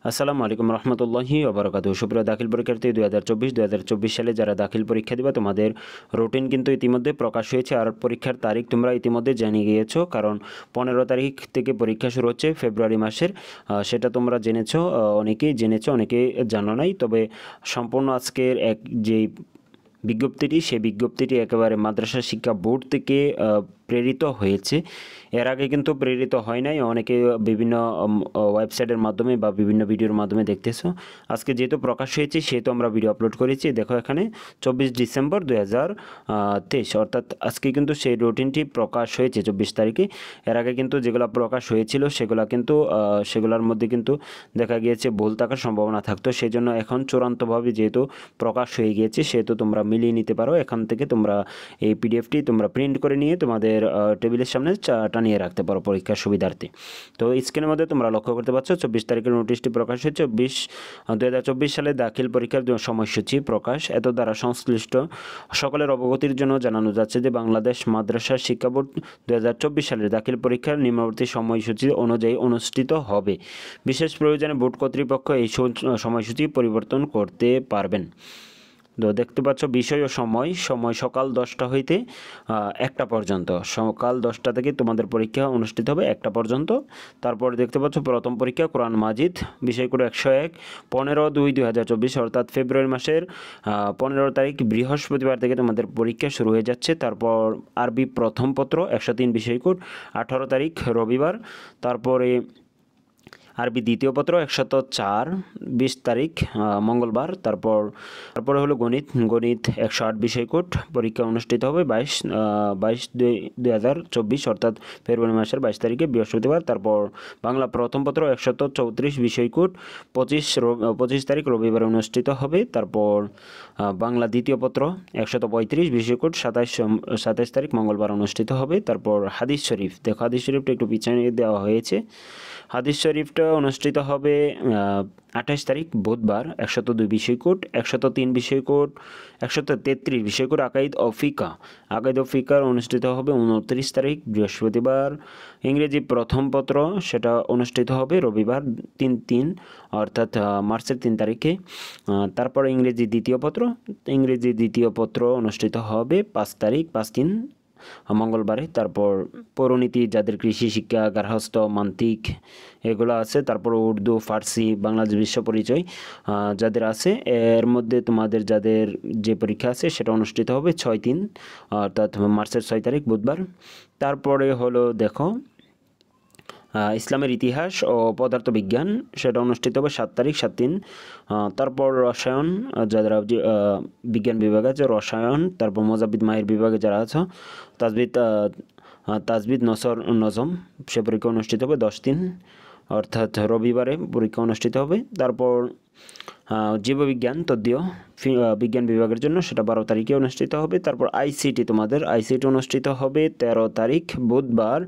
আসসালামু আলাইকুম রহমতুল্লাহি ওবরাকাতুহু। সুপ্রিয় দাখিল পরীক্ষার্থী 2024 সালে যারা দাখিল পরীক্ষা দিবা তোমাদের রুটিন কিন্তু ইতিমধ্যে প্রকাশ হয়েছে আর পরীক্ষার তারিখ তোমরা ইতিমধ্যে জেনে গিয়েছো, কারণ 15 তারিখ থেকে পরীক্ষা শুরু হচ্ছে ফেব্রুয়ারি মাসের। সেটা তোমরা জেনেছো, অনেকেই জেনেছো, অনেকেই জানো নাই। তবে সম্পূর্ণ আজকের যেই বিজ্ঞপ্তিটি, সেই বিজ্ঞপ্তিটি একেবারে মাদ্রাসা শিক্ষা বোর্ড থেকে প্রেরিত হয়েছে। এর আগে কিন্তু প্রেরিত হয় নাই, অনেকে বিভিন্ন ওয়েবসাইটের মাধ্যমে বা বিভিন্ন ভিডিওর মাধ্যমে দেখতেছো। আজকে যেহেতু প্রকাশ হয়েছে সেহেতু আমরা ভিডিও আপলোড করেছি। দেখো এখানে 24 ডিসেম্বর 2023, অর্থাৎ আজকে কিন্তু সেই রুটিনটি প্রকাশ হয়েছে 24 তারিখে। এর আগে কিন্তু যেগুলো প্রকাশ হয়েছিল সেগুলোর মধ্যে কিন্তু দেখা গিয়েছে ভুল থাকার সম্ভাবনা থাকতো। সেই জন্য এখন চূড়ান্তভাবে যেহেতু প্রকাশ হয়ে গিয়েছে সেহেতু তোমরা মিলিয়ে নিতে পারো। এখান থেকে তোমরা এই পিডিএফটি তোমরা প্রিন্ট করে নিয়ে তোমাদের টেবিলের সামনে টানিয়ে রাখতে পারো পরীক্ষার সুবিধার্থে। তো স্ক্রিনের মধ্যে তোমরা লক্ষ্য করতে পারছো 24 তারিখের নোটিশটি প্রকাশ হয়েছে। 2024 সালে দাখিল পরীক্ষার সময়সূচি প্রকাশ। এত দ্বারা সংশ্লিষ্ট সকলের অবগতির জন্য জানানো যাচ্ছে যে বাংলাদেশ মাদ্রাসা শিক্ষা বোর্ড 2024 সালের দাখিল পরীক্ষার নিম্নবর্তী সময়সূচি অনুযায়ী অনুষ্ঠিত হবে। বিশেষ প্রয়োজনে বোর্ড কর্তৃপক্ষ এই সময়সূচি পরিবর্তন করতে পারবেন। তো দেখতে পাচ্ছ বিষয় ও সময় সকাল 10টা হইতে 1টা পর্যন্ত। সকাল 10টা থেকে তোমাদের পরীক্ষা অনুষ্ঠিত হবে 1টা পর্যন্ত। তারপর দেখতে পাচ্ছ প্রথম পরীক্ষা কোরআন মাজিদ, বিষয় করে 101, 15/2/2024, অর্থাৎ ফেব্রুয়ারি মাসের 15 তারিখ বৃহস্পতিবার থেকে তোমাদের পরীক্ষা শুরু হয়ে যাচ্ছে। তারপর আরবি প্রথম পত্র 103 বিষয় কোড 18 তারিখ রবিবার। তারপরে আরবি দ্বিতীয় পত্র 104 20 তারিখ মঙ্গলবার। তারপরে হলো গণিত 108 বিষয় কোড, পরীক্ষা অনুষ্ঠিত হবে 22/2/2024, অর্থাৎ ফেব্রুয়ারি মাসের 22 তারিখে বৃহস্পতিবার। তারপর বাংলা প্রথম পত্র 134 বিষয় কোড 25 তারিখ রবিবার অনুষ্ঠিত হবে। তারপর বাংলা দ্বিতীয় পত্র 135 বিষয় কোড 27 তারিখ মঙ্গলবার অনুষ্ঠিত হবে। তারপর হাদিস শরীফ, দেখো হাদিস শরীফটা একটু পিছনে দেওয়া হয়েছে। হাদিস শরীফটা অনুষ্ঠিত হবে 28 তারিখ বুধবার 102 বিষয় কোড, 103 বিষয় কোড, 133 বিষয় কোড আকাইদ ও ফিকার অনুষ্ঠিত হবে 29 তারিখ বৃহস্পতিবার। ইংরেজি প্রথম পত্র সেটা অনুষ্ঠিত হবে রবিবার 3 অর্থাৎ মার্চের 3 তারিখে। তারপর ইংরেজি দ্বিতীয় পত্র অনুষ্ঠিত হবে 5 তারিখ 5/3 মঙ্গলবারে। তারপর পৌরনীতি, যাদের কৃষি শিক্ষা, গার্হস্থ্য, মান্তিক এগুলো আছে। তারপর উর্দু, ফার্সি, বাংলাদেশ বিশ্ব পরিচয় যাদের আছে, এর মধ্যে তোমাদের যাদের যে পরীক্ষা আছে সেটা অনুষ্ঠিত হবে 6/3 অর্থাৎ মার্চের 6 তারিখ বুধবার। তারপরে হলো দেখো ইসলামের ইতিহাস ও পদার্থবিজ্ঞান, সেটা অনুষ্ঠিত হবে 7 তারিখ 7/3। তারপর রসায়ন, যারা বিজ্ঞান বিভাগে আছে রসায়ন, তারপর মোজাবিদ মাহির বিভাগে যারা আছে তাজবিদ নজম, সে পরীক্ষা অনুষ্ঠিত হবে 10/3 অর্থাৎ রবিবারে পরীক্ষা অনুষ্ঠিত হবে। তারপর জীববিজ্ঞান তদ্বীয় বিজ্ঞান বিভাগের জন্য সেটা 12 তারিখে অনুষ্ঠিত হবে। তারপর আইসিটি অনুষ্ঠিত হবে 13 তারিখ বুধবার,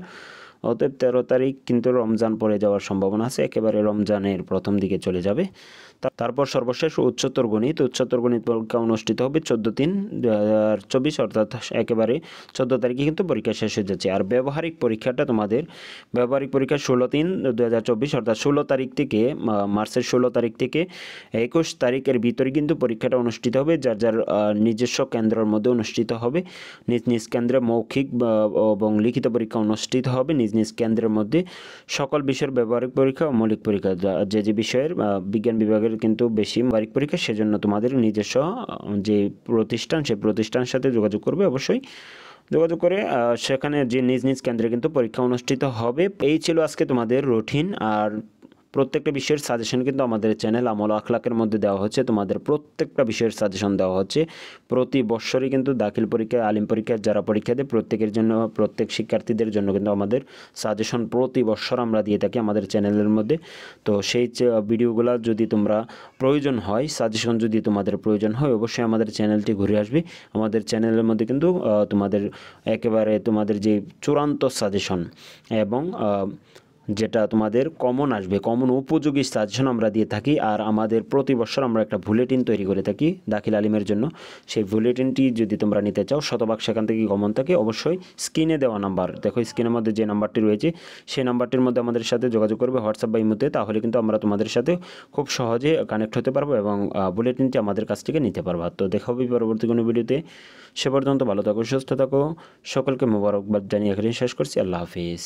অতএব 13 তারিখ কিন্তু রমজান পড়ে যাওয়ার সম্ভাবনা আছে, একেবারে রমজানের প্রথম দিকে চলে যাবে। তারপর সর্বশেষ উচ্চতর গণিত পরীক্ষা অনুষ্ঠিত হবে 14/3/2024, অর্থাৎ একেবারে 14 তারিখে কিন্তু পরীক্ষা শেষ হয়ে যাচ্ছে। আর ব্যবহারিক পরীক্ষা 16/3/2024, অর্থাৎ 16 তারিখ থেকে মার্চের 16 তারিখ থেকে 21 তারিখের ভিতরে কিন্তু পরীক্ষাটা অনুষ্ঠিত হবে। যার নিজস্ব কেন্দ্রের মধ্যে অনুষ্ঠিত হবে। নিজ কেন্দ্রে মৌখিক এবং লিখিত পরীক্ষা অনুষ্ঠিত হবে নিজ কেন্দ্রের মধ্যে। সকল বিষয়ের ব্যবহারিক পরীক্ষা ও মৌলিক পরীক্ষা, যে বিষয়ের বিজ্ঞান বিভাগের কিন্তু বেশি ব্যবহারিক পরীক্ষা, সেজন্য তোমাদের নিজস্ব যে প্রতিষ্ঠান সেই প্রতিষ্ঠানের সাথে যোগাযোগ করবে। অবশ্যই যোগাযোগ করে সেখানে যে নিজ কেন্দ্রে কিন্তু পরীক্ষা অনুষ্ঠিত হবে। এই ছিল আজকে তোমাদের রুটিন। আর প্রত্যেকটা বিষয়ের সাজেশন কিন্তু আমাদের চ্যানেল আমল আখলাকের মধ্যে দেওয়া হচ্ছে। তোমাদের প্রত্যেকটা বিষয়ের সাজেশন দেওয়া হচ্ছে প্রতি বছরই কিন্তু দাখিল পরীক্ষা, আলিম পরীক্ষা যারা পরীক্ষা দেয় প্রত্যেক শিক্ষার্থীদের জন্য কিন্তু আমাদের সাজেশন প্রতি বছর আমরা দিয়ে থাকি আমাদের চ্যানেলের মধ্যে। তো সেই ভিডিওগুলো যদি তোমরা প্রয়োজন হয়, সাজেশন যদি তোমাদের প্রয়োজন হয়, অবশ্যই আমাদের চ্যানেলটি ঘুরে আসবে। আমাদের চ্যানেলের মধ্যে কিন্তু তোমাদের যে চূড়ান্ত সাজেশন এবং যেটা তোমাদের কমন আসবে, কমন উপযোগী সাজেশন আমরা দিয়ে থাকি। আর আমাদের প্রতি বছর আমরা একটা বুলেটিন তৈরি করে থাকি দাখিল আলিমের জন্য। সেই বুলেটিনটি যদি তোমরা নিতে চাও, শতভাগ সেখান থেকে কমন থাকে, অবশ্যই স্ক্রিনে দেওয়া নাম্বার, দেখো স্ক্রিনের মধ্যে যে নাম্বারটি রয়েছে সেই নাম্বারটির মধ্যে আমাদের সাথে যোগাযোগ করবে হোয়াটসঅ্যাপ বা ইমোতে, তাহলে কিন্তু আমরা তোমাদের সাথে খুব সহজে কানেক্ট হতে পারবো এবং বুলেটিনটি আমাদের কাছ থেকে নিতে পারবো। তো দেখা হবে পরবর্তী কোনো ভিডিওতে। সে পর্যন্ত ভালো থাকো, সুস্থ থাকো, সকলকে মোবারকবাদ জানিয়ে এখানে শেষ করছি। আল্লাহ হাফিজ।